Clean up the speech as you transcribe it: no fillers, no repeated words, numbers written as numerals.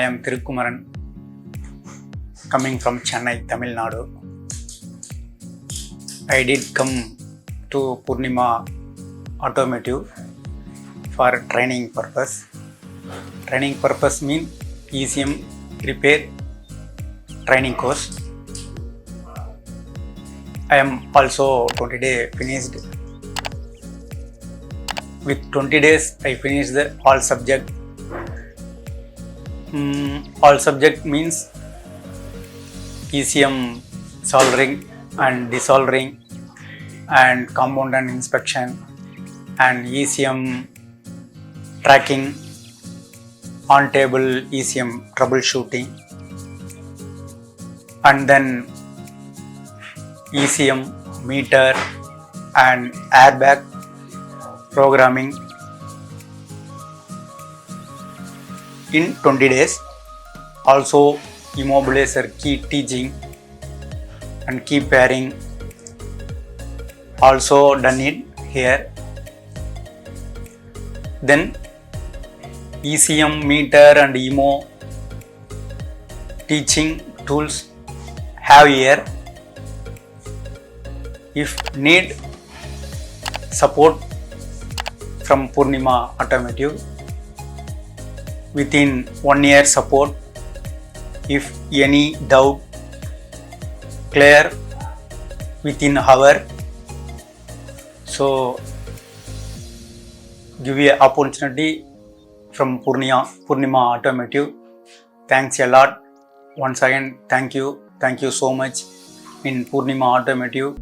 I am Thirukumaran, coming from Chennai, Tamil Nadu. I did come to Purnima Automotive for training purpose. Training purpose means ECM Repair Training course. I am also 20 days finished. With 20 days I finished the all subject. All subject means ECM soldering and desoldering and compound and inspection and ECM tracking, on table ECM troubleshooting, and then ECM meter and airbag programming in 20 days. Also immobilizer key teaching and key pairing also done it here. Then ECM meter and EMO teaching tools have here. If need support from Purnima Automotive, within 1 year support. If any doubt, clear within hour. So give you opportunity from Purnima Automotive. Thanks a lot. Once again, thank you so much in Purnima Automotive.